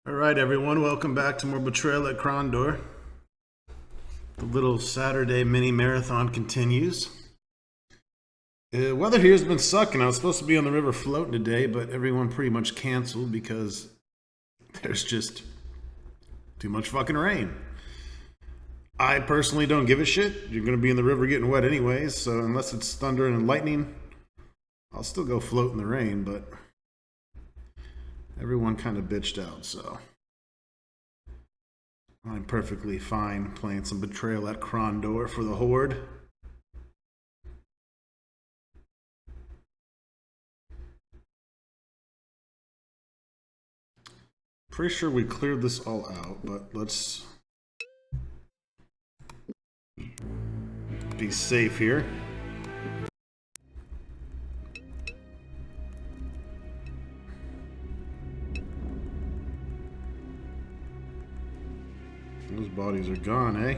Alright everyone, welcome back to more Betrayal at Krondor. The little Saturday mini marathon continues. Weather here has been sucking. I was supposed to be on the river floating today, but everyone pretty much canceled because there's just too much fucking rain. I personally don't give a shit. You're going to be in the river getting wet anyways, so unless it's thunder and lightning, I'll still go float in the rain, but everyone kind of bitched out, so I'm perfectly fine playing some Betrayal at Krondor for the Horde. Pretty sure we cleared this all out, but let's be safe here. Those bodies are gone, eh?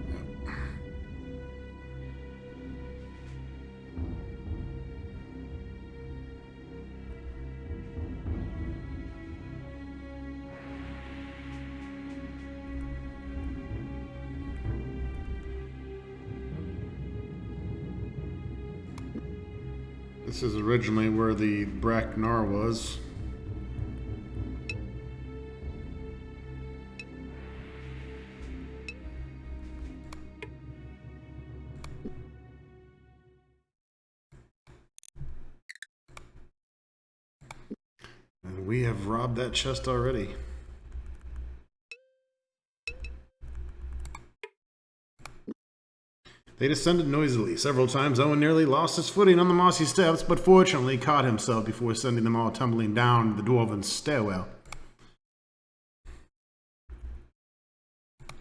Yep. This is originally where the Bracknar was. And we have robbed that chest already. They descended noisily. Several times Owen nearly lost his footing on the mossy steps, but fortunately caught himself before sending them all tumbling down the dwarven stairwell.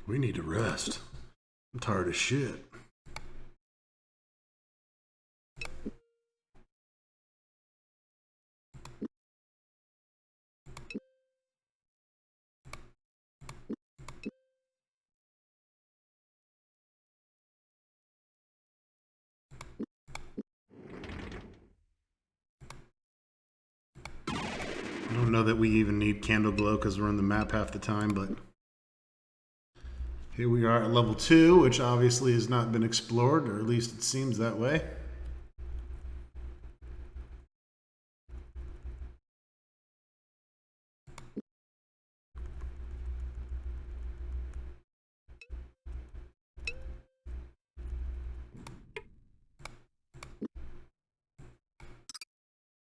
We need to rest. I'm tired as shit. I don't know that we even need candle glow because we're in the map half the time, but here we are at level 2, which obviously has not been explored, or at least it seems that way.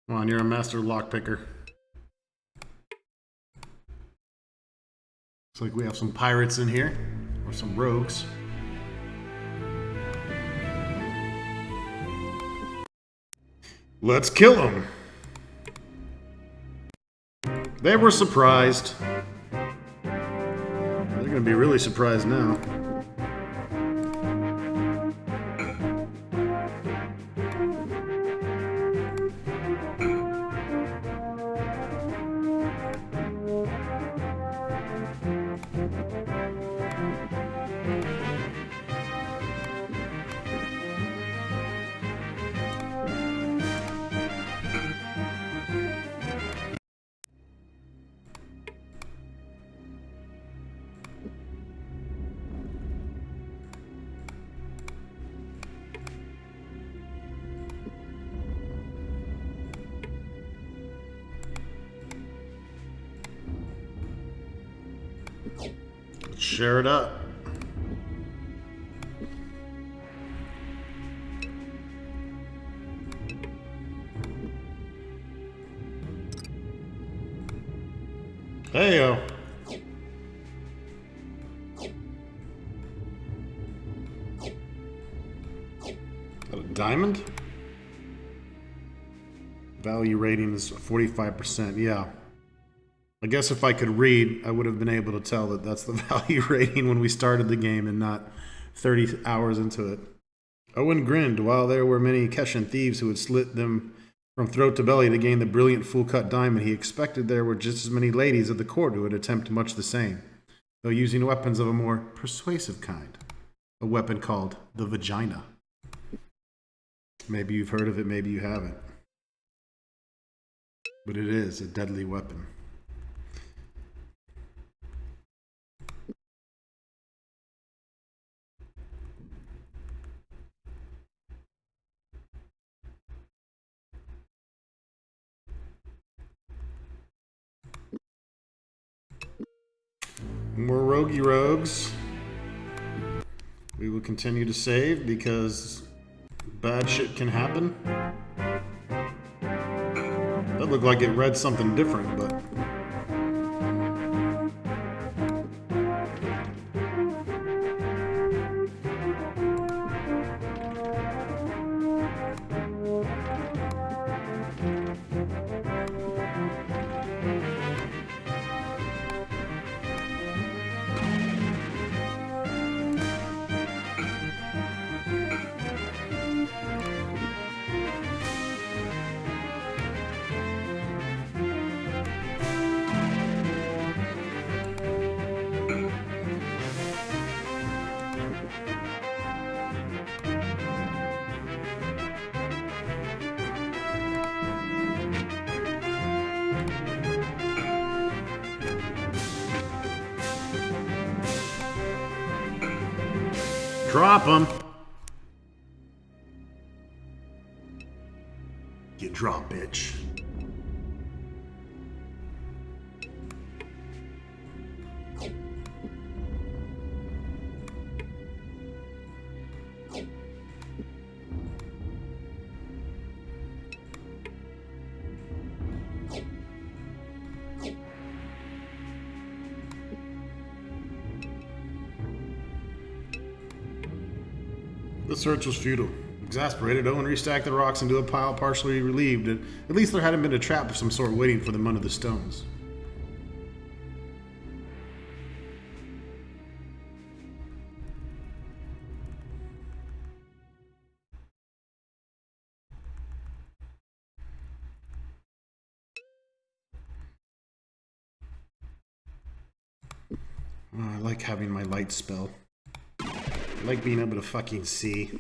Come on, you're a master lockpicker. Looks like we have some pirates in here, or some rogues. Let's kill them! They were surprised. They're gonna be really surprised now. Let's share it up. Hey-o. Got a diamond? Value rating is 45%, yeah. I guess if I could read, I would have been able to tell that that's the value rating when we started the game and not 30 hours into it. Owen grinned. While there were many Keshan thieves who had slit them from throat to belly to gain the brilliant full-cut diamond, he expected there were just as many ladies of the court who would attempt much the same, though using weapons of a more persuasive kind. A weapon called the vagina. Maybe you've heard of it, maybe you haven't. But it is a deadly weapon. More roguey rogues. We will continue to save because bad shit can happen. That looked like it read something different, but... Drop him. You drop, bitch. The search was futile. Exasperated, Owen restacked the rocks into a pile, partially relieved. At least there hadn't been a trap of some sort waiting for them under the stones. Oh, I like having my light spell. I like being able to fucking see.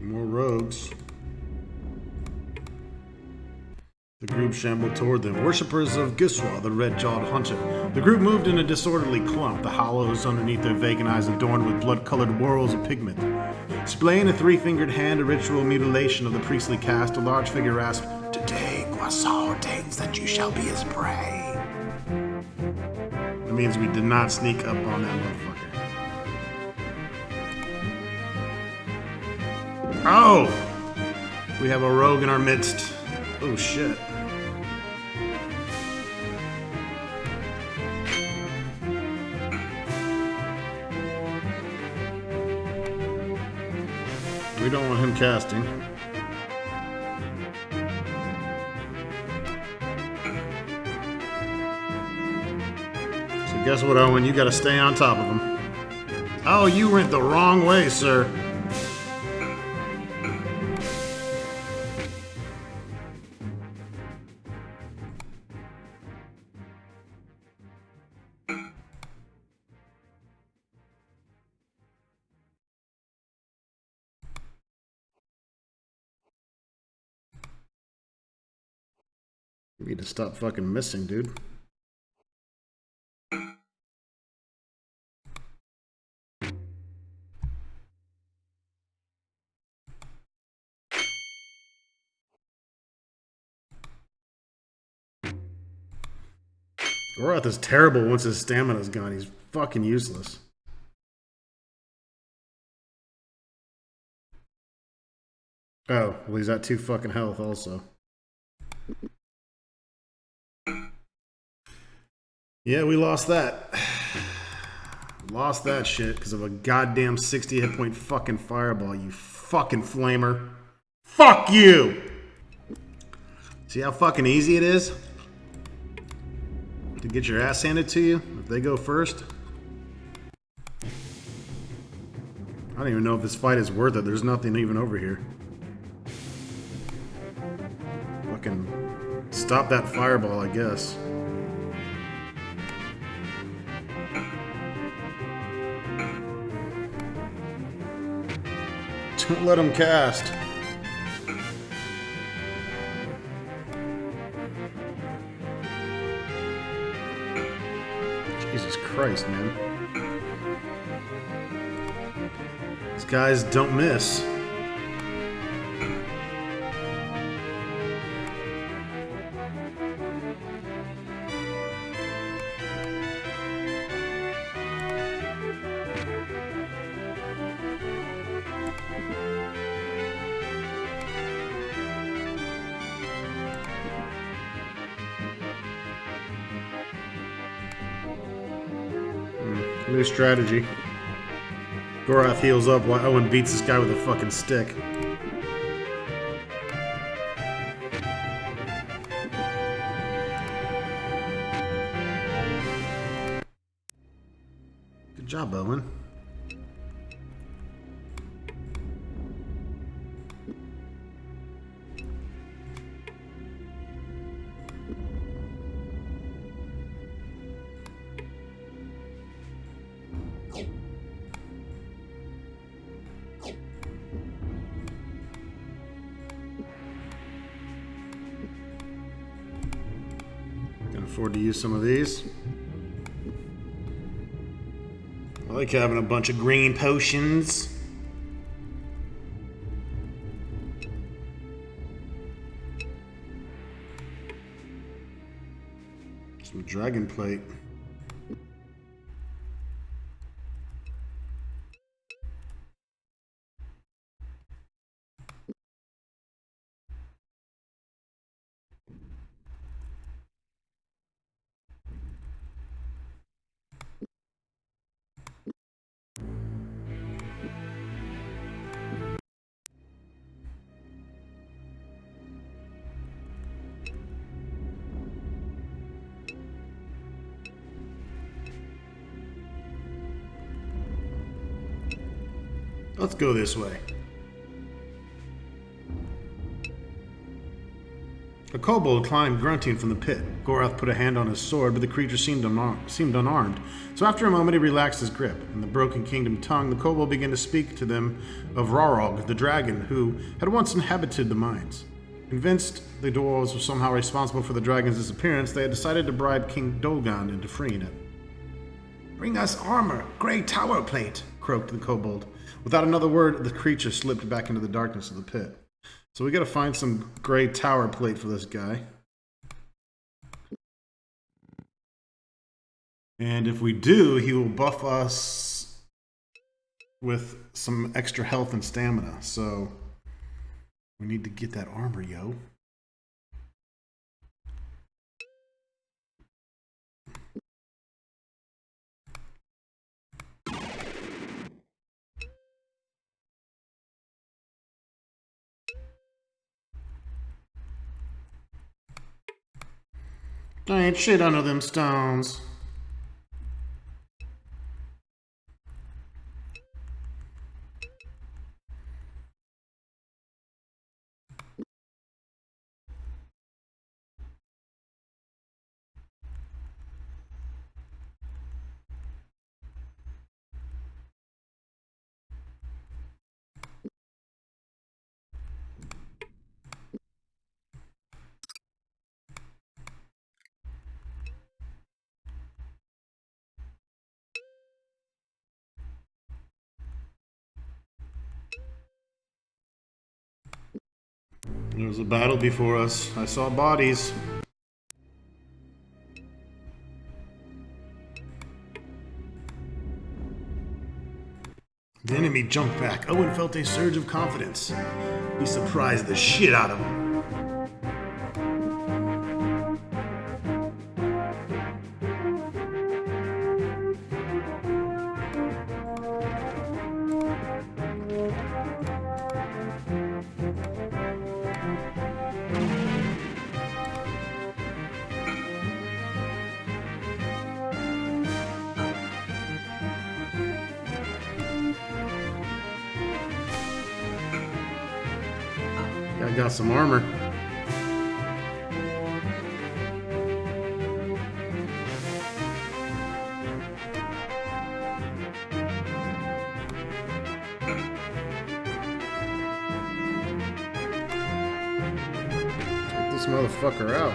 More rogues. The group shambled toward them, worshippers of Giswa, the red-jawed hunter. The group moved in a disorderly clump, the hollows underneath their vacant eyes adorned with blood-colored whorls of pigment. Displaying a three-fingered hand, a ritual mutilation of the priestly caste, a large figure rasped, "Today, Guasal ordains that you shall be his prey." That means we did not sneak up on that motherfucker. Oh! We have a rogue in our midst. Oh, shit. We don't want him casting. So guess what, Owen? You gotta stay on top of him. Oh, you went the wrong way, sir. You need to stop fucking missing, dude. Goroth is terrible once his stamina's gone. He's fucking useless. Oh, well, he's at 2 fucking health also. Yeah, we lost that. Lost that shit because of a goddamn 60 hit point fucking fireball, you fucking flamer. Fuck you! See how fucking easy it is to get your ass handed to you if they go first? I don't even know if this fight is worth it. There's nothing even over here. Fucking stop that fireball, I guess. Don't let him cast. Jesus Christ, man. These guys don't miss. New strategy. Gorath heals up while Owen beats this guy with a fucking stick. Good job, Owen. Can afford to use some of these. I like having a bunch of green potions. Some dragon plate. Let's go this way. A kobold climbed grunting from the pit. Gorath put a hand on his sword, but the creature seemed unarmed. So after a moment, he relaxed his grip. In the Broken Kingdom tongue, the kobold began to speak to them of Rarog, the dragon, who had once inhabited the mines. Convinced the dwarves were somehow responsible for the dragon's disappearance, they had decided to bribe King Dolgan into freeing it. "Bring us armor, grey tower plate," croaked the kobold. Without another word, the creature slipped back into the darkness of the pit. So we gotta find some grey tower plate for this guy. And if we do, he will buff us with some extra health and stamina. So we need to get that armor, yo. I ain't shit under them stones. There was a battle before us. I saw bodies. The enemy jumped back. Owen felt a surge of confidence. He surprised the shit out of him. I got some armor. Take this motherfucker out.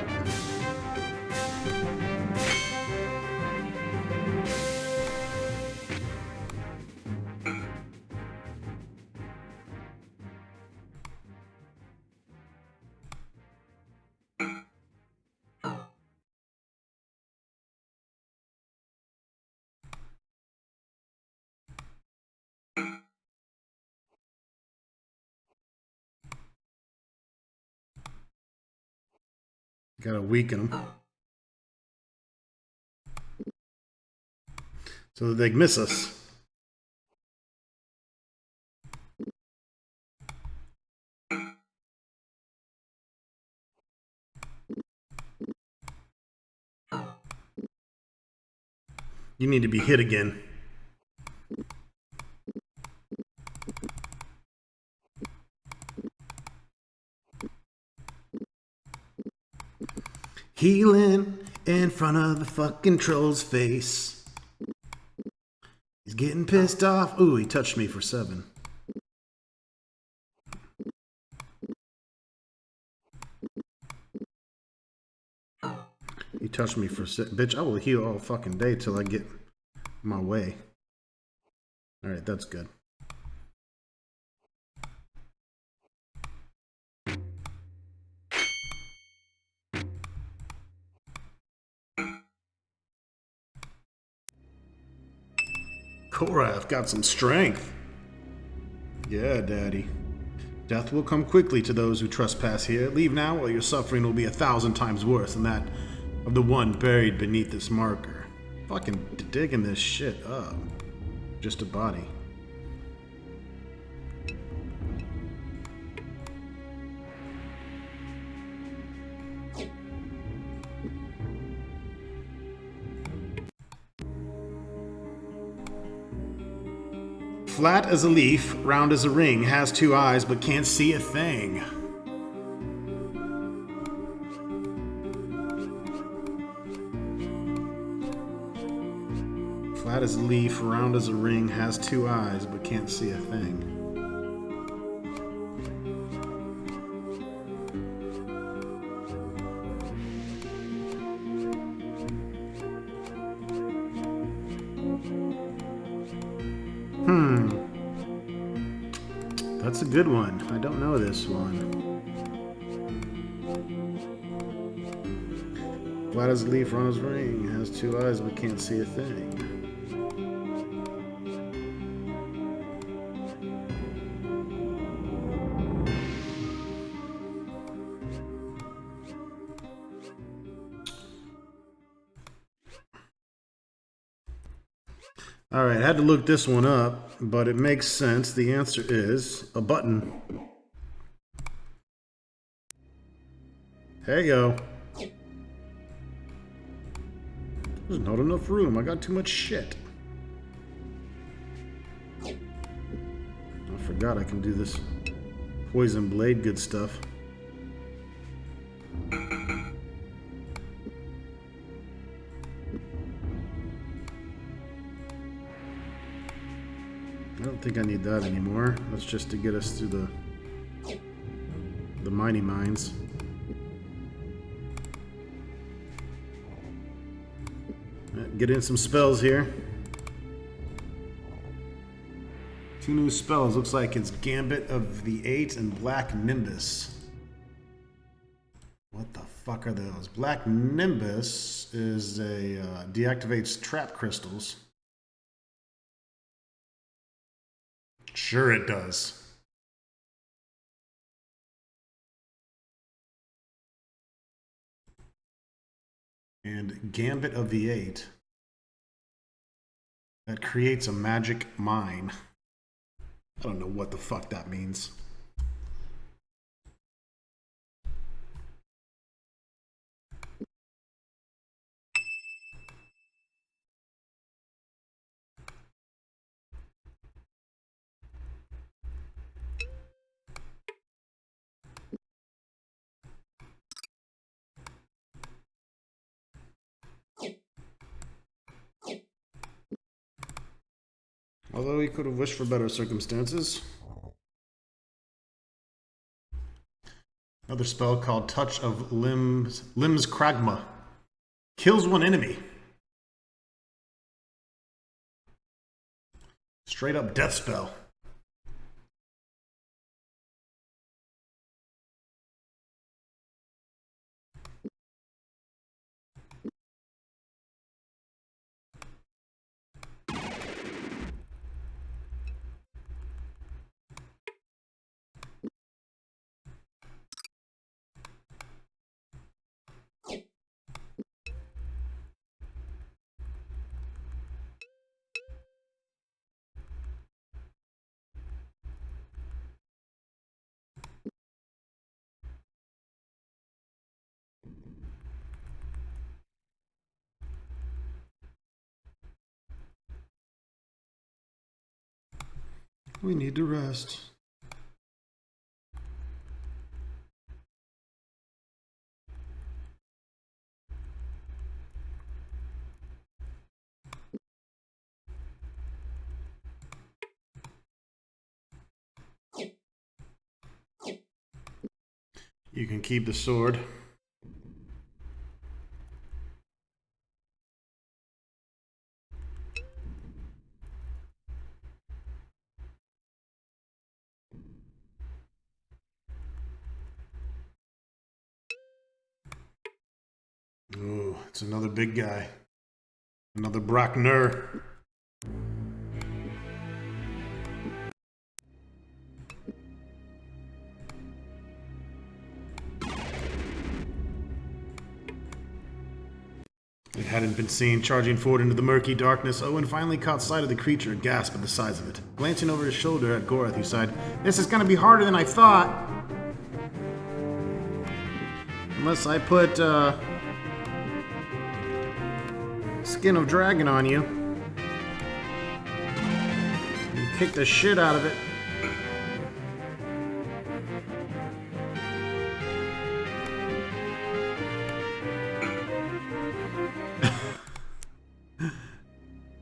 Gotta weaken him. so that they miss us. You need to be hit again. Healing in front of the fucking troll's face. He's getting pissed off. Ooh, he touched me for 7. He touched me for 6. Bitch, I will heal all fucking day till I get my way. Alright, that's good. Korath got some strength. Yeah, daddy. Death will come quickly to those who trespass here. Leave now, or your suffering will be 1,000 times worse than that of the one buried beneath this marker. Fucking digging this shit up. Just a body. Flat as a leaf, round as a ring, has 2 eyes but can't see a thing. Flat as a leaf, round as a ring, has 2 eyes but can't see a thing. That's a good one. I don't know this one. Flat as a leaf, round as a ring, has 2 eyes but can't see a thing. Alright, I had to look this one up, but it makes sense. The answer is a button. There you go. There's not enough room. I got too much shit. I forgot I can do this poison blade good stuff. I don't think I need that anymore. That's just to get us through the mighty mines. Get in some spells here. 2 new spells. Looks like it's Gambit of the 8 and Black Nimbus. What the fuck are those? Black Nimbus is a deactivates trap crystals. Sure it does. And Gambit of the 8. That creates a magic mine. I don't know what the fuck that means. Although he could have wished for better circumstances. Another spell called Touch of Limbs Kragma. Kills 1 enemy. Straight up death spell. We need to rest. You can keep the sword. Oh, it's another big guy. Another Brackner. It hadn't been seen. Charging forward into the murky darkness, Owen finally caught sight of the creature and gasped at the size of it. Glancing over his shoulder at Gorath, he sighed, "This is gonna be harder than I thought. Unless I put, Skin of Dragon on you. And kick the shit out of it."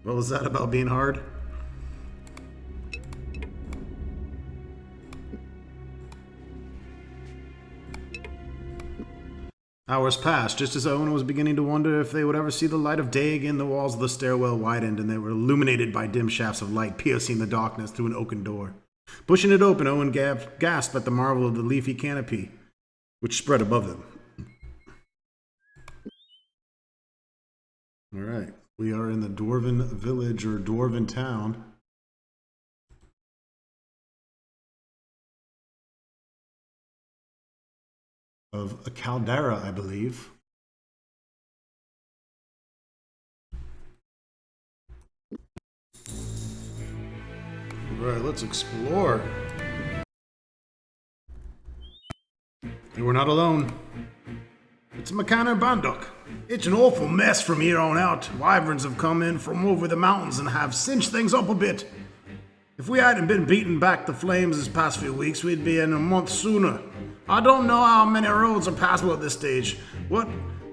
What was that about being hard? Hours passed, just as Owen was beginning to wonder if they would ever see the light of day again. The walls of the stairwell widened, and they were illuminated by dim shafts of light piercing the darkness through an oaken door. Pushing it open, Owen gasped at the marvel of the leafy canopy, which spread above them. All right. We are in the Dwarven village or Dwarven town. Of a Caldera, I believe. All right, let's explore. And we're not alone. It's Makana Banduk. It's an awful mess from here on out. Wyverns have come in from over the mountains and have cinched things up a bit. If we hadn't been beating back the flames this past few weeks, we'd be in a month sooner. I don't know how many roads are passable at this stage. What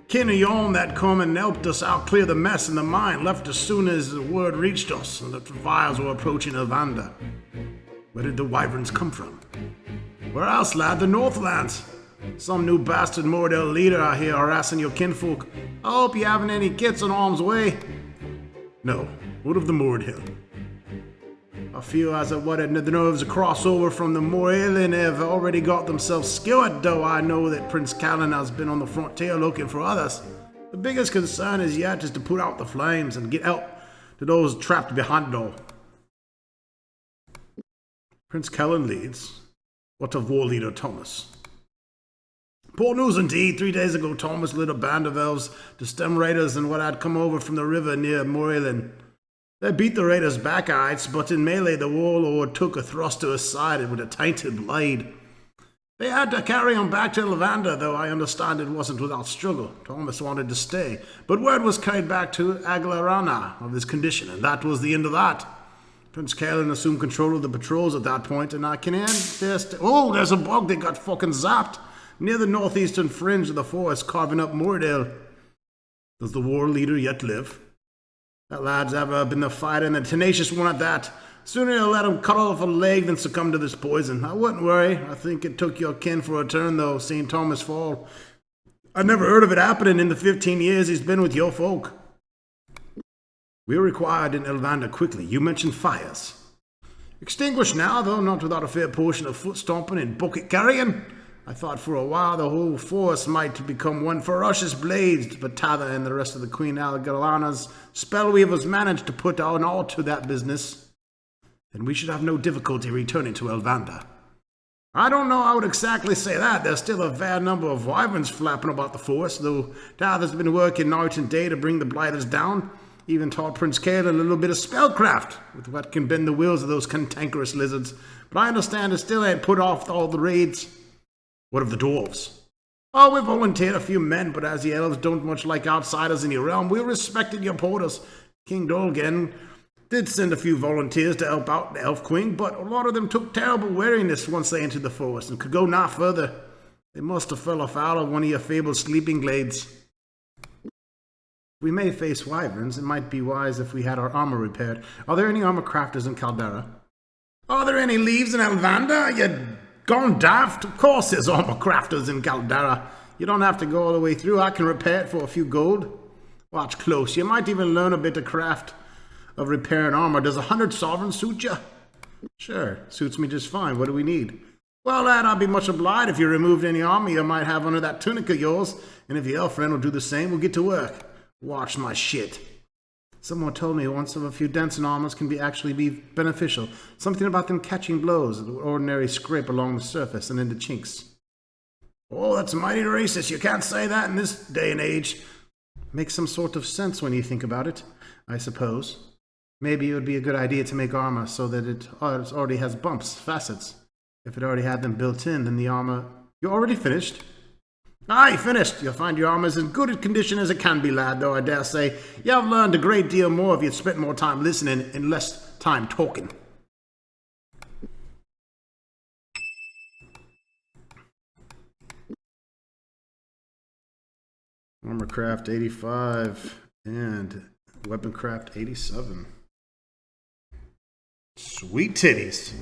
kin of yon that come and helped us out clear the mess in the mine left as soon as the word reached us and that the fires were approaching Elvander. Where did the Wyverns come from? Where else, lad? The Northlands. Some new bastard Mordell leader out here harassing your kinfolk. I hope you haven't any kids in harm's way. No, what of the Mordhill? I feel as if what the nerves across over from the Moralin have already got themselves skewered, though I know that Prince Callan has been on the frontier looking for others. The biggest concern is yet is to put out the flames and get help to those trapped behind it all. Prince Callan leads. What of War Leader Thomas? Poor news indeed. 3 days ago, Thomas led a band of elves to stem raiders and what had come over from the river near Moralin. They beat the raiders back, but in melee the warlord took a thrust to his side with a tainted blade. They had to carry him back to Elvander, though I understand it wasn't without struggle. Thomas wanted to stay, but word was carried back to Aglarana of his condition, and that was the end of that. Prince Callan assumed control of the patrols at that point, and I can end this. Oh, there's a bug that got fucking zapped near the northeastern fringe of the forest, carving up Mordell. Does the war leader yet live? That lad's ever been the fighter and a tenacious one at that. Sooner you'll let him cut off a leg than succumb to this poison. I wouldn't worry. I think it took your kin for a turn, though, seeing Thomas fall. I never heard of it happening in the 15 years he's been with your folk. We're required in Elvander quickly. You mentioned fires. Extinguished now, though not without a fair portion of foot stomping and bucket carrying. I thought for a while the whole force might become one ferocious blaze, but Tatha and the rest of the Queen Algalana's spellweavers managed to put an halt to that business. Then we should have no difficulty returning to Elvander. I don't know I would exactly say that. There's still a fair number of wyverns flapping about the forest, though Tatha's been working night and day to bring the blighters down. Even taught Prince Callan a little bit of spellcraft, with what can bend the wills of those cantankerous lizards. But I understand it still ain't put off all the raids. What of the dwarves? Oh, we volunteered a few men, but as the elves don't much like outsiders in your realm, we respected your porters. King Dolgan Did send a few volunteers to help out the Elf Queen, but a lot of them took terrible weariness once they entered the forest and could go no further. They must have fell afoul of one of your fabled sleeping glades. We may face wyverns. It might be wise if we had our armor repaired. Are there any armor crafters in Caldera? Are there any leaves in Elvander? You gone daft? Of course there's armor crafters in Caldera. You don't have to go all the way through. I can repair it for a few gold. Watch close. You might even learn a bit of craft of repairing armor. Does 100 sovereigns suit you? Sure, suits me just fine. What do we need? Well, lad, I'd be much obliged if you removed any armor you might have under that tunic of yours. And if your elf friend will do the same, we'll get to work. Watch my shit. Someone told me once of a few dents in armors can actually be beneficial. Something about them catching blows, an ordinary scrape along the surface and into chinks. Oh, that's mighty racist. You can't say that in this day and age. Makes some sort of sense when you think about it, I suppose. Maybe it would be a good idea to make armor so that it already has bumps, facets. If it already had them built in, then the armor... You're already finished? Aye, finished. You'll find your armor as in good a condition as it can be, lad, though I dare say you'll have learned a great deal more if you'd spent more time listening and less time talking. Armor craft 85 and weapon craft 87. Sweet titties.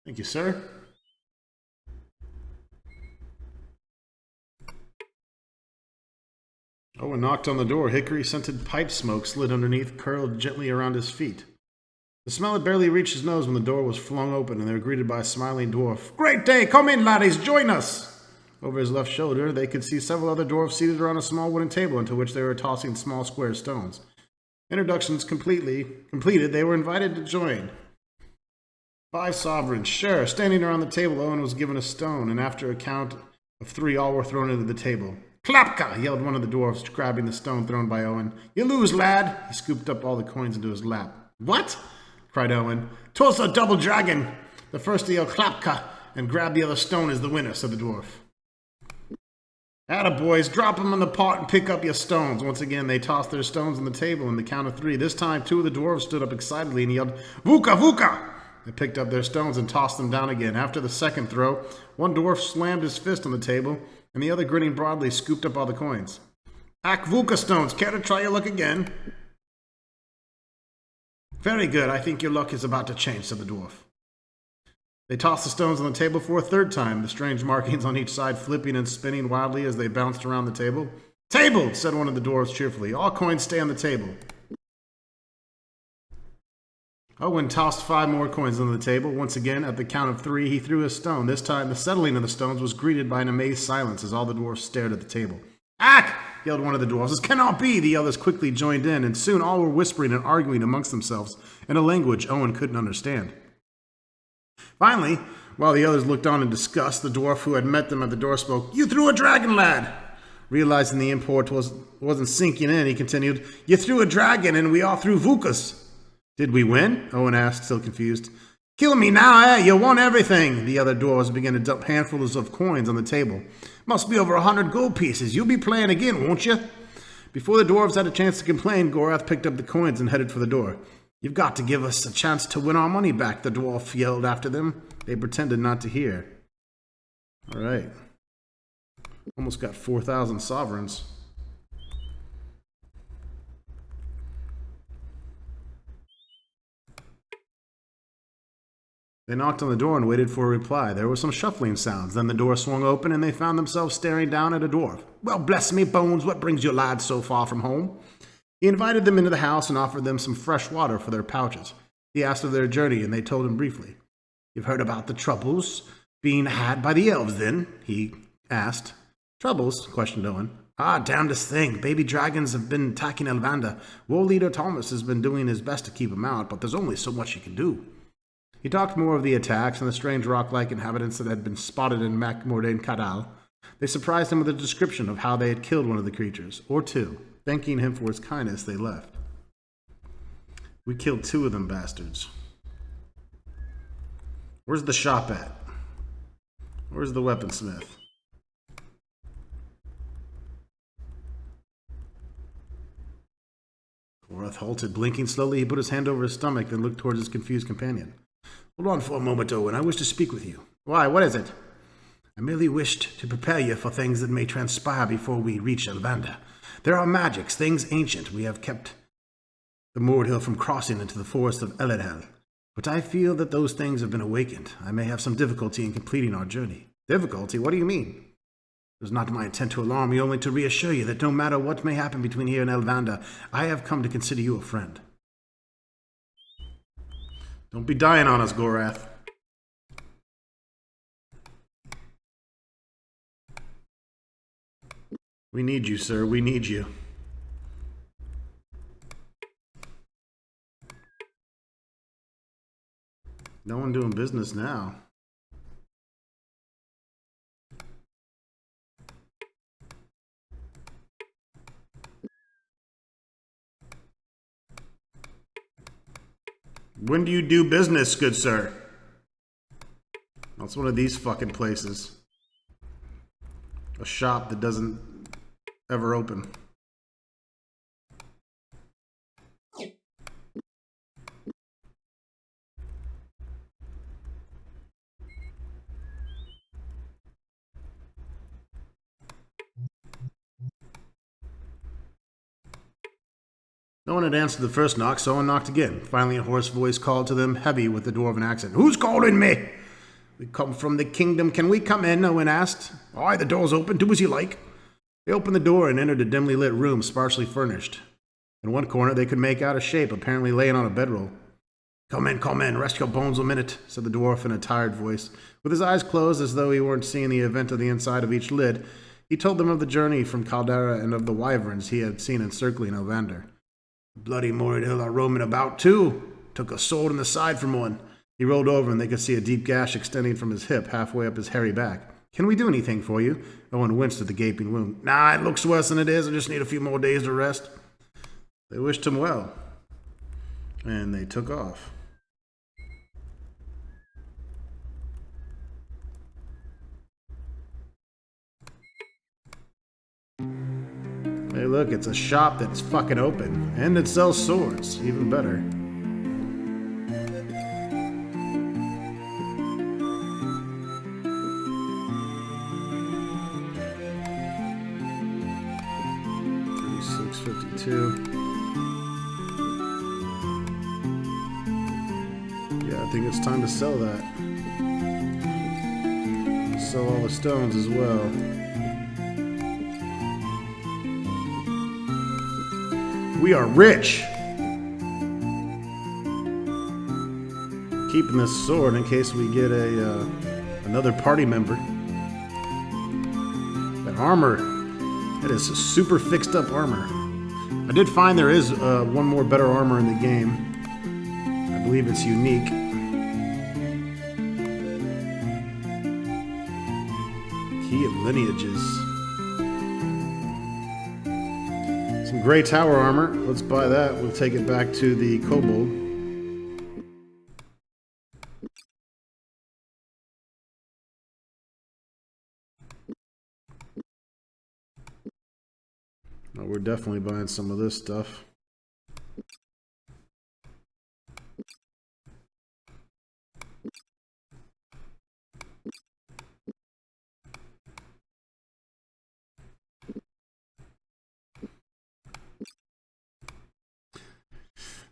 Thank you, sir. Owen knocked on the door. Hickory-scented pipe smoke slid underneath, curled gently around his feet. The smell had barely reached his nose when the door was flung open, and they were greeted by a smiling dwarf. Great day! Come in, laddies! Join us! Over his left shoulder, they could see several other dwarfs seated around a small wooden table into which they were tossing small square stones. Introductions completed, they were invited to join. 5 sovereigns, sure. Standing around the table, Owen was given a stone, and after a count of 3, all were thrown into the table. Klapka! Yelled one of the dwarfs, grabbing the stone thrown by Owen. You lose, lad! He scooped up all the coins into his lap. What? Cried Owen. 'Twas a double dragon! The first to yell Klapka and grab the other stone is the winner, said the dwarf. Atta boys, drop them in the pot and pick up your stones. Once again, they tossed their stones on the table in the count of 3. This time, 2 of the dwarves stood up excitedly and yelled, Vuka, Vuka! They picked up their stones and tossed them down again. After the second throw, one dwarf slammed his fist on the table, and the other, grinning broadly, scooped up all the coins. Ak Vuka stones, care to try your luck again? Very good, I think your luck is about to change, said the dwarf. They tossed the stones on the table for a 3rd time, the strange markings on each side flipping and spinning wildly as they bounced around the table. Tabled, said one of the dwarves cheerfully. All coins stay on the table. Owen tossed 5 more coins on the table. Once again, at the count of 3, he threw a stone. This time, the settling of the stones was greeted by an amazed silence as all the dwarfs stared at the table. Ack! Yelled one of the dwarfs. This cannot be! The others quickly joined in, and soon all were whispering and arguing amongst themselves in a language Owen couldn't understand. Finally, while the others looked on in disgust, the dwarf who had met them at the door spoke. You threw a dragon, lad! Realizing the import wasn't sinking in, he continued. You threw a dragon, and we all threw Vukas. Did we win? Owen asked, still confused. Kill me now, eh? You won everything! The other dwarves began to dump handfuls of coins on the table. Must be over 100 gold pieces. You'll be playing again, won't you? Before the dwarves had a chance to complain, Gorath picked up the coins and headed for the door. You've got to give us a chance to win our money back, the dwarf yelled after them. They pretended not to hear. All right. Almost got 4,000 sovereigns. They knocked on the door and waited for a reply. There were some shuffling sounds. Then the door swung open and they found themselves staring down at a dwarf. Well, bless me bones, what brings you lads so far from home? He invited them into the house and offered them some fresh water for their pouches. He asked of their journey and they told him briefly. You've heard about the troubles being had by the elves, then? He asked. Troubles? Questioned Owen. Ah, damnedest thing. Baby dragons have been attacking Elvander. War leader Thomas has been doing his best to keep them out, but there's only so much he can do. He talked more of the attacks and the strange rock-like inhabitants that had been spotted in Macmordain Kadal. They surprised him with a description of how they had killed one of the creatures, or 2. Thanking him for his kindness, they left. We killed 2 of them bastards. Where's the shop at? Where's the weaponsmith? Dartmouth halted. Blinking slowly, he put his hand over his stomach, then looked towards his confused companion. Hold on for a moment, Owen. I wish to speak with you. Why? What is it? I merely wished to prepare you for things that may transpire before we reach Elvander. There are magics, things ancient. We have kept the moored hill from crossing into the forest of Elidhel. But I feel that those things have been awakened. I may have some difficulty in completing our journey. Difficulty? What do you mean? It was not my intent to alarm you, only to reassure you that no matter what may happen between here and Elvander, I have come to consider you a friend. Don't be dying on us, Gorath. We need you, sir. We need you. No one doing business now. When do you do business, good sir? That's one of these fucking places. A shop that doesn't ever open. No one had answered the first knock, so Owen knocked again. Finally, a hoarse voice called to them, heavy with the dwarven accent. Who's calling me? We come from the kingdom. Can we come in? Owen asked. Aye, the door's open. Do as you like. They opened the door and entered a dimly lit room, sparsely furnished. In one corner, they could make out a shape, apparently laying on a bedroll. Come in. Rest your bones a minute, said the dwarf in a tired voice. With his eyes closed as though he weren't seeing the event of the inside of each lid, he told them of the journey from Caldera and of the wyverns he had seen encircling Elvander. Bloody moored hill are roaming about, too. Took a sword in the side from one. He rolled over and they could see a deep gash extending from his hip halfway up his hairy back. Can we do anything for you? Owen winced at the gaping wound. Nah, it looks worse than it is. I just need a few more days to rest. They wished him well. And they took off. Hey, look, it's a shop that's fucking open. And it sells swords. Even better. Yeah, I think it's time to sell that. Sell all the stones as well. We are rich! Keeping this sword in case we get another party member. That armor, that is super fixed up armor. I did find there is one more better armor in the game. I believe it's unique. Key of Lineages. Some gray tower armor. Let's buy that. We'll take it back to the kobold. Oh, we're definitely buying some of this stuff.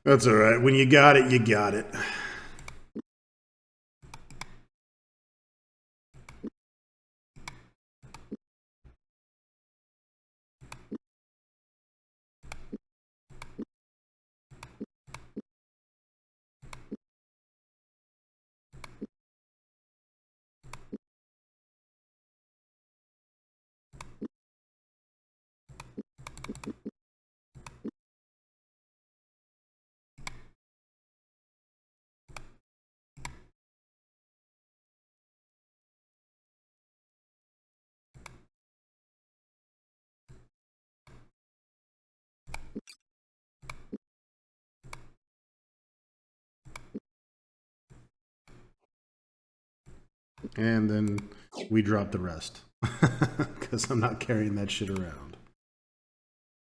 That's all right. When you got it, you got it. And then we drop the rest. Because I'm not carrying that shit around.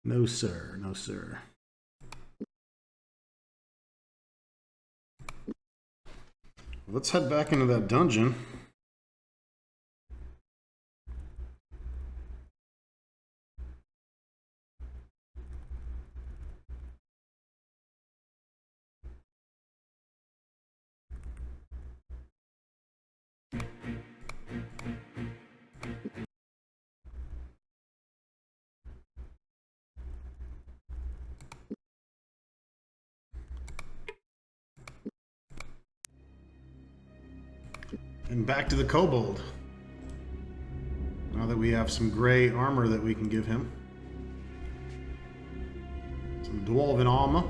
No, sir. No, sir. Let's head back into that dungeon. And back to the kobold. Now that we have some gray armor that we can give him. Some dwarven armor.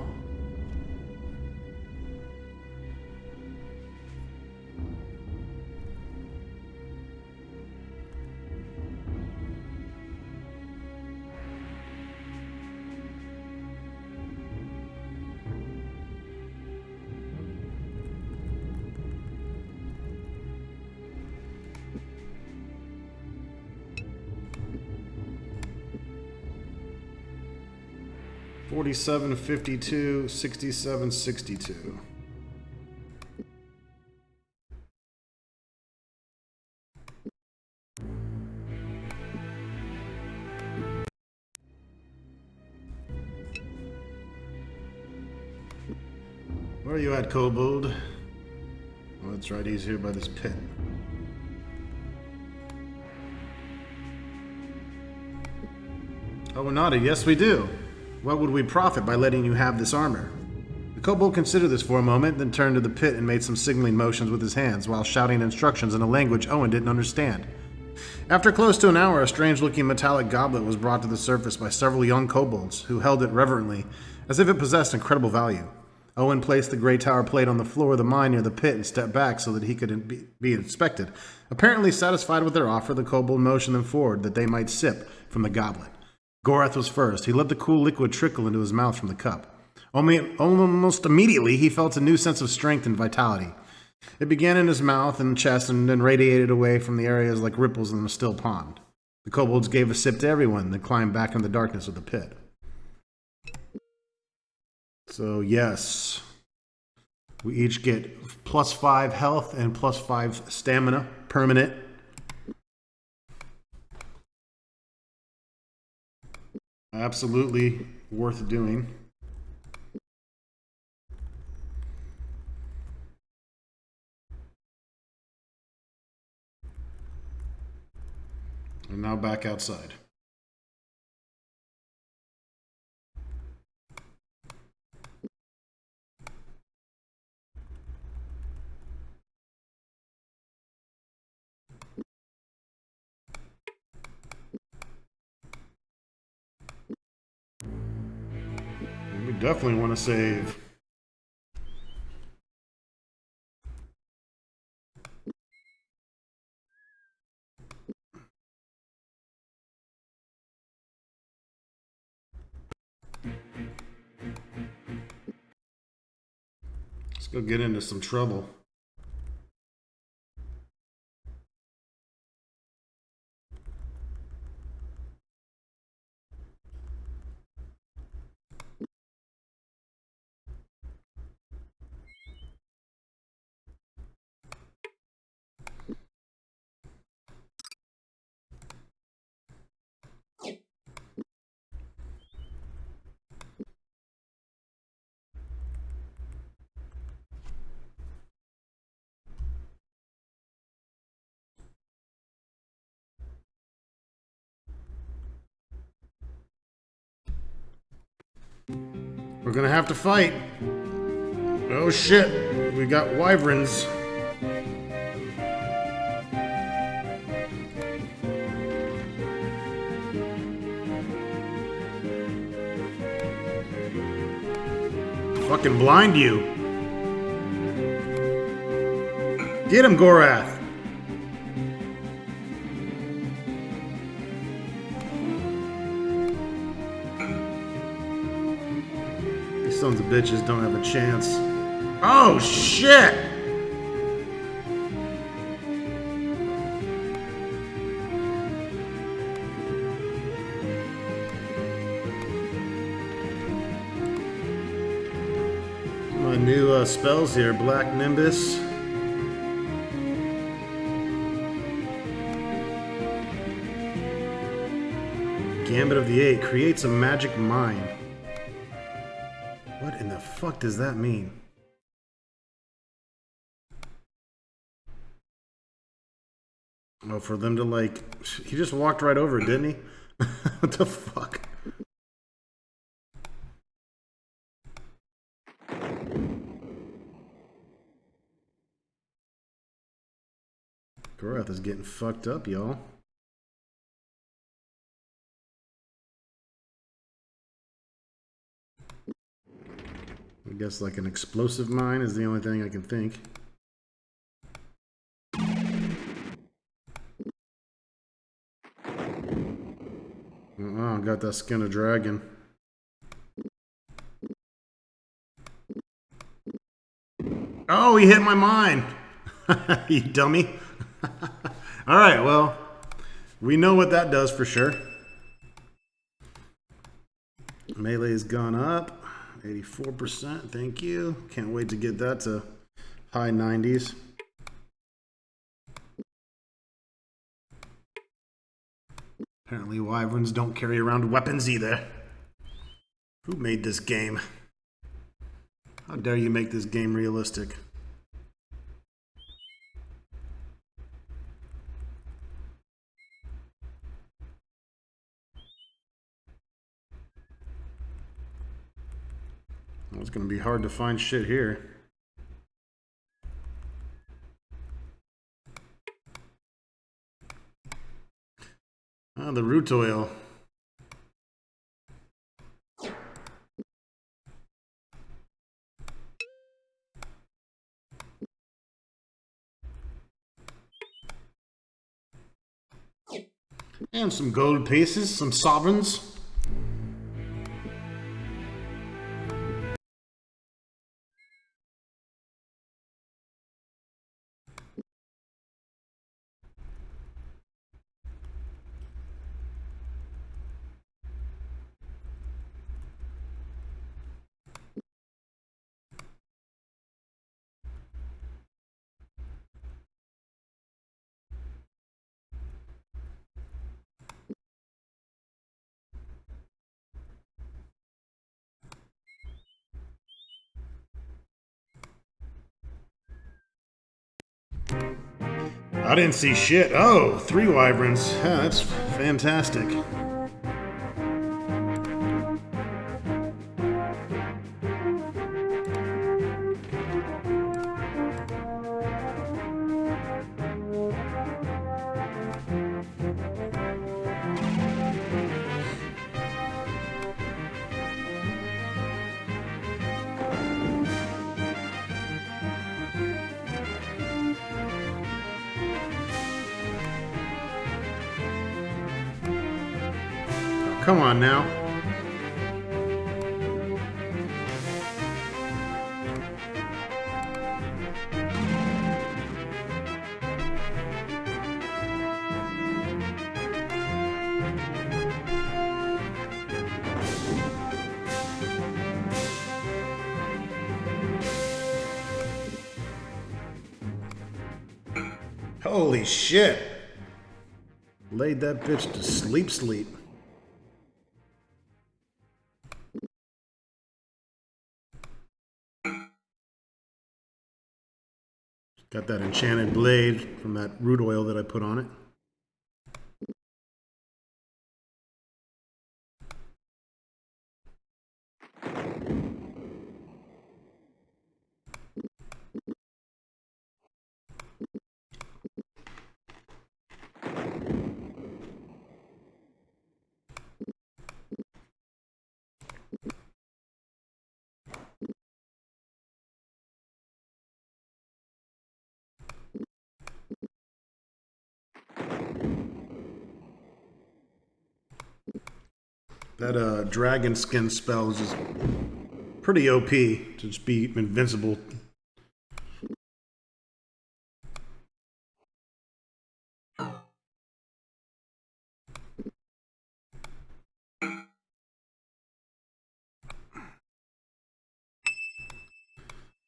$47, $52, $67, $62. Where are you at, kobold? Oh, that's right, he's here by this pit. Oh, Renata, yes we do. What would we profit by letting you have this armor? The kobold considered this for a moment, then turned to the pit and made some signaling motions with his hands, while shouting instructions in a language Owen didn't understand. After close to an hour, a strange-looking metallic goblet was brought to the surface by several young kobolds, who held it reverently, as if it possessed incredible value. Owen placed the gray tower plate on the floor of the mine near the pit and stepped back so that he could be inspected. Apparently satisfied with their offer, the kobold motioned them forward that they might sip from the goblet. Gorath was first. He let the cool liquid trickle into his mouth from the cup. Almost immediately, he felt a new sense of strength and vitality. It began in his mouth and chest and then radiated away from the areas like ripples in a still pond. The kobolds gave a sip to everyone, then climbed back in the darkness of the pit. So, yes, we each get +5 health and +5 stamina, permanent. Absolutely worth doing. And now back outside. We definitely want to save. Let's go get into some trouble. We're gonna have to fight. Oh shit, we got wyverns. Fucking blind you. Get him, Gorath. These sons of bitches don't have a chance. Oh shit! My new spells here, Black Nimbus. Gambit of the Eight creates a magic mine. What in the fuck does that mean? Oh, for them to like... He just walked right over it, didn't he? What the fuck? Gorath is getting fucked up, y'all. I guess like an explosive mine is the only thing I can think. Oh, got that skin of dragon. Oh, he hit my mine! You dummy. Alright, well, we know what that does for sure. Melee's gone up. 84%, thank you. Can't wait to get that to high 90s. Apparently wyverns don't carry around weapons either. Who made this game? How dare you make this game realistic? Well, it's going to be hard to find shit here. Ah, the root oil. And some gold pieces, some sovereigns. I didn't see shit. Oh, 3 wyverns. Yeah, that's fantastic. Come on now. Holy shit. Laid that bitch to sleep. Got that enchanted blade from that root oil that I put on it. That dragon skin spell is just pretty OP to just be invincible.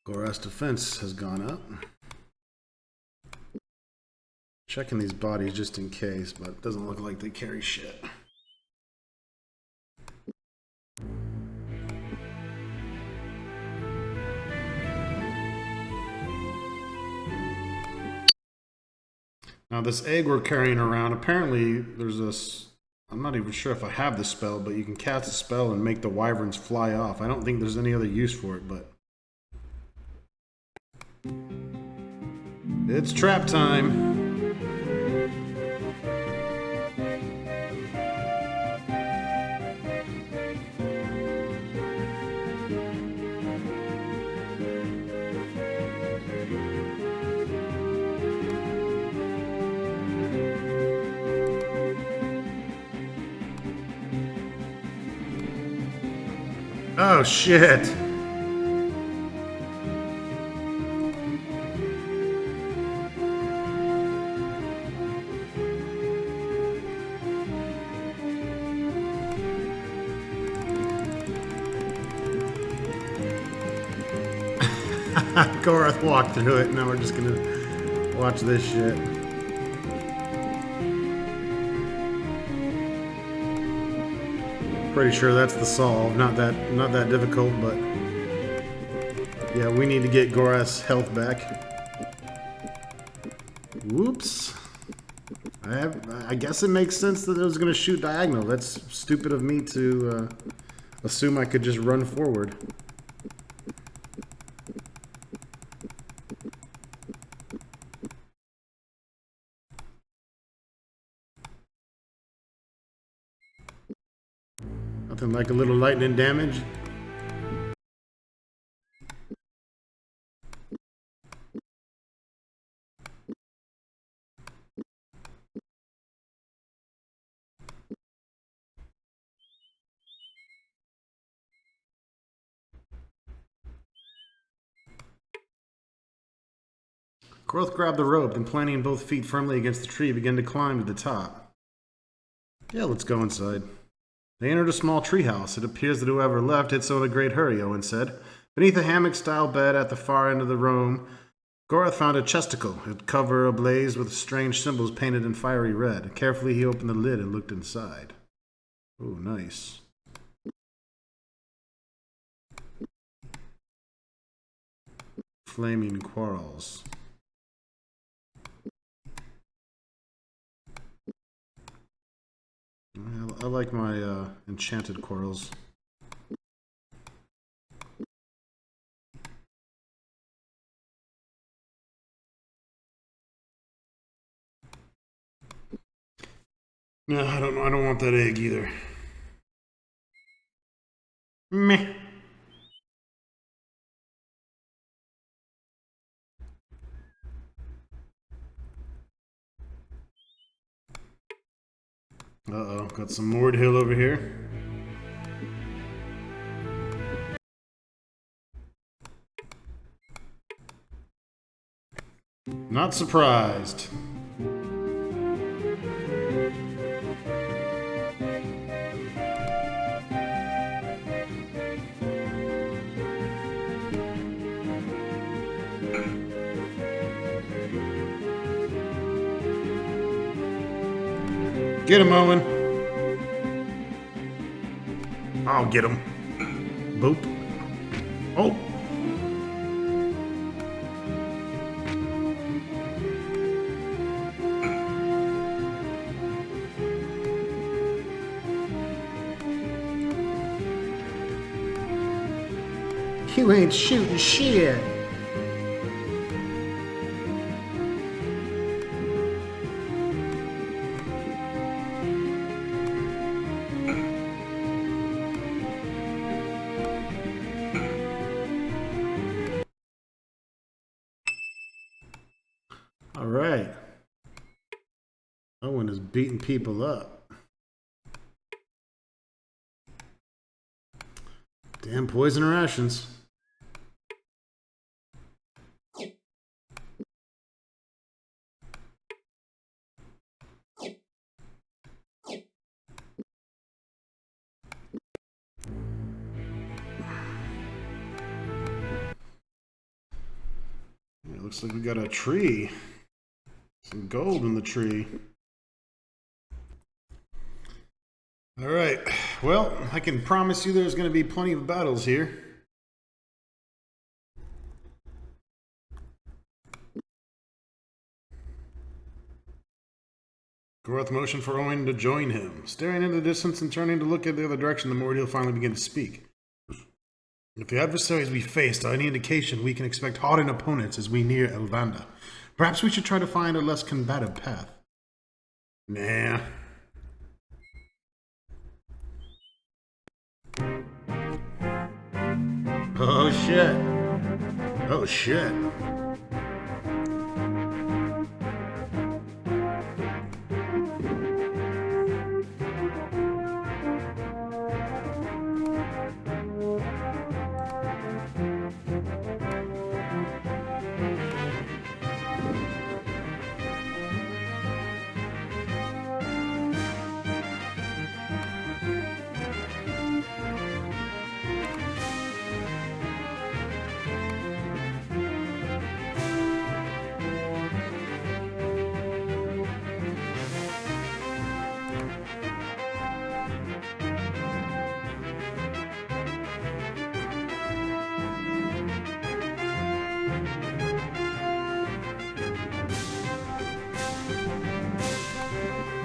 Gorath's defense has gone up. Checking these bodies just in case, but it doesn't look like they carry shit. Now this egg we're carrying around, apparently there's I'm not even sure if I have the spell, but you can cast a spell and make the wyverns fly off. I don't think there's any other use for it, but... It's trap time! Oh, shit. Gorath walked through it. Now we're just gonna watch this shit. Pretty sure that's the solve. Not that difficult, but yeah, we need to get Gorath's health back. Whoops. I guess it makes sense that it was going to shoot diagonal. That's stupid of me to assume I could just run forward. Nothing like a little lightning damage. Groth grabbed the rope and, planting both feet firmly against the tree, began to climb to the top. Yeah, let's go inside. They entered a small treehouse. It appears that whoever left did so in a great hurry, Owen said. Beneath a hammock-style bed at the far end of the room, Gorath found a chesticle, its cover ablaze with strange symbols painted in fiery red. Carefully he opened the lid and looked inside. Oh, nice. Flaming quarrels. I like my enchanted quarrels. No, I don't know. I don't want that egg either. Meh. Uh-oh, got some Mord Hill over here. Not surprised. Get him, Owen. I'll get him. Boop. Oh. You ain't shooting shit. All right. Owen is beating people up. Damn poison rations. It looks like we got a tree. Some gold in the tree. All right. Well, I can promise you there's going to be plenty of battles here. Goroth motioned for Owen to join him. Staring into the distance and turning to look in the other direction, the Mord he'll finally begin to speak. If the adversaries we faced are any indication, we can expect hardened opponents as we near Elvander. Perhaps we should try to find a less combative path. Nah. Oh shit. Oh shit.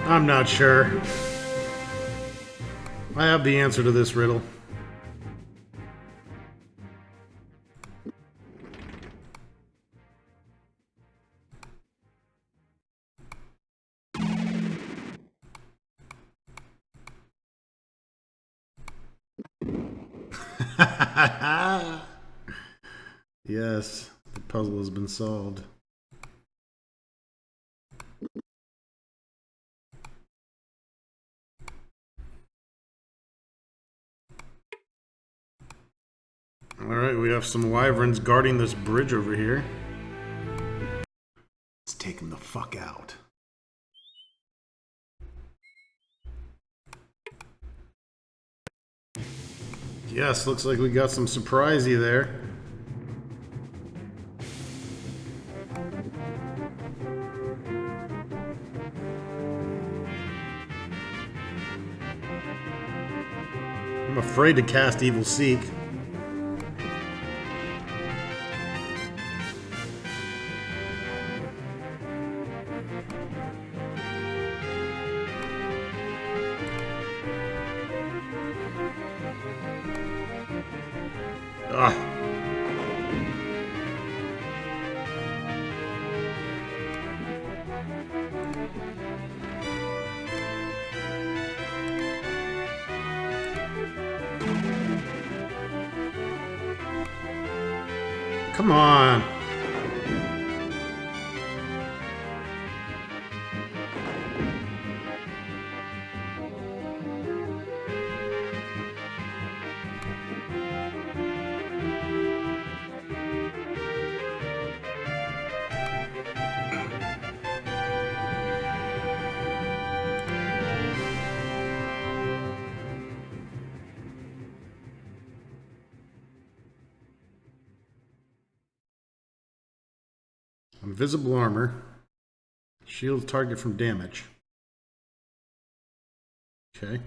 I'm not sure. I have the answer to this riddle. Yes, the puzzle has been solved. Alright, we have some wyverns guarding this bridge over here. Let's take them the fuck out. Yes, looks like we got some surprisey there. I'm afraid to cast Evil Seek. Ah. Come on. Invisible armor. Shield target from damage. Okay.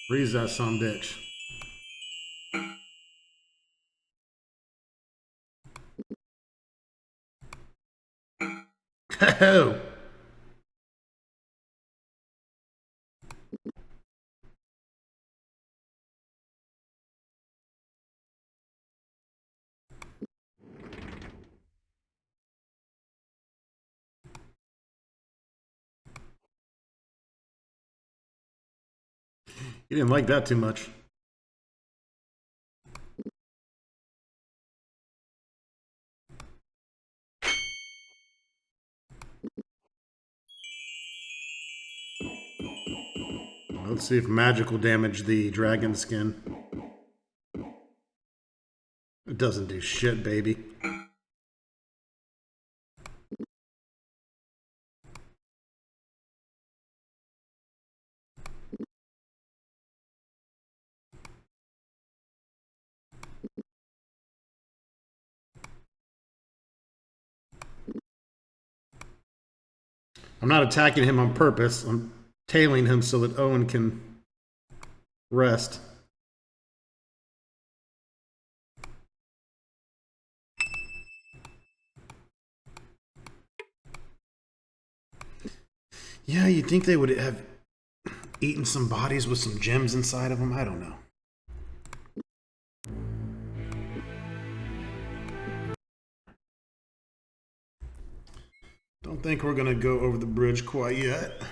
Freeze that son bitch. Oh. You didn't like that too much. Let's see if magic will damage the dragon skin. It doesn't do shit, baby. I'm not attacking him on purpose. I'm tailing him so that Owen can rest. Yeah, you'd think they would have eaten some bodies with some gems inside of them. I don't know. Don't think we're going to go over the bridge quite yet.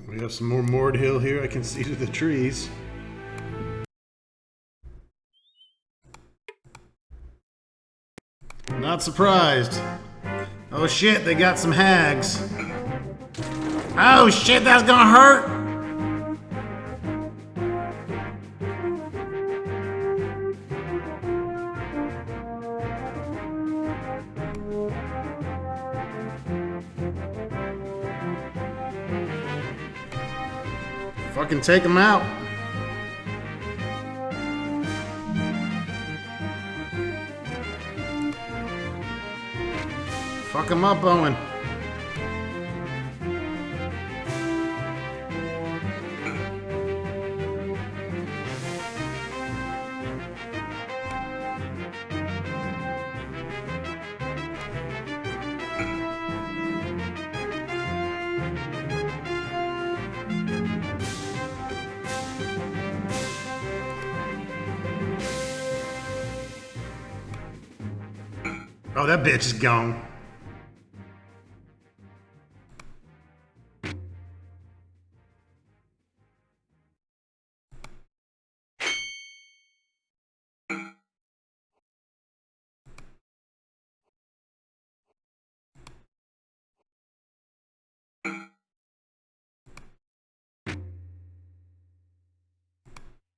We have some more moored hill here. I can see to the trees. Not surprised. Oh shit, they got some hags. Oh shit, that's gonna hurt! Fucking take them out. Fuck them up, Owen. Oh, that bitch is gone.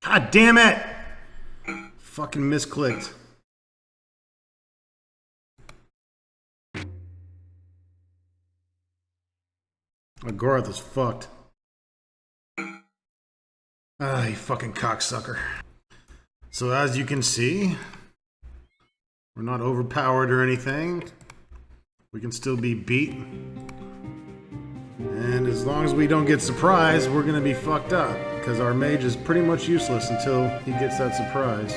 God damn it! Fucking misclicked. Agorath is fucked. Ah, you fucking cocksucker. So as you can see, we're not overpowered or anything. We can still be beat. And as long as we don't get surprised, we're gonna be fucked up. Because our mage is pretty much useless until he gets that surprise.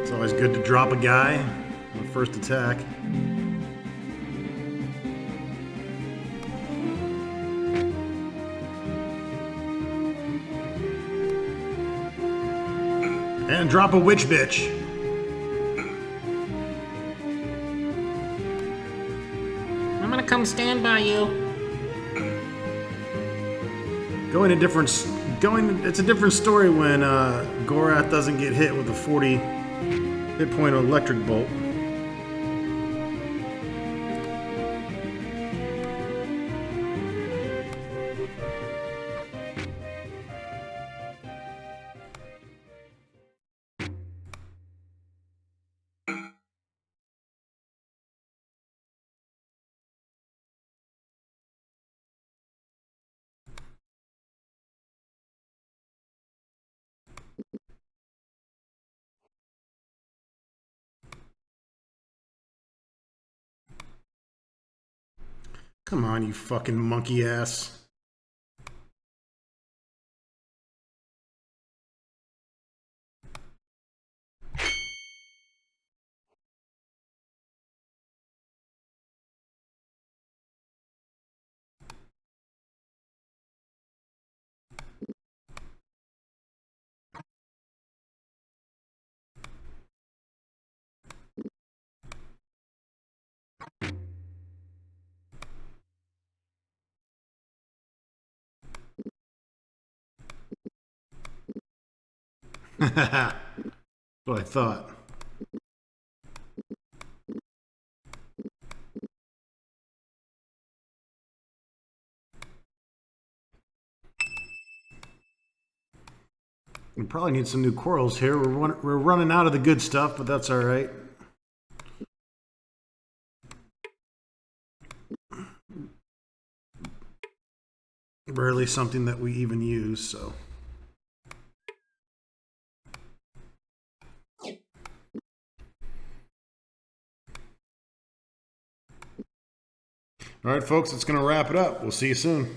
It's always good to drop a guy on the first attack. And drop a witch bitch. I'm gonna come stand by you. It's a different story when Gorath doesn't get hit with a 40 hit point electric bolt. Come on, you fucking monkey ass. That's what I thought. We probably need some new corals here. We're running out of the good stuff, but that's all right. Rarely something that we even use, so. All right, folks, it's going to wrap it up. We'll see you soon.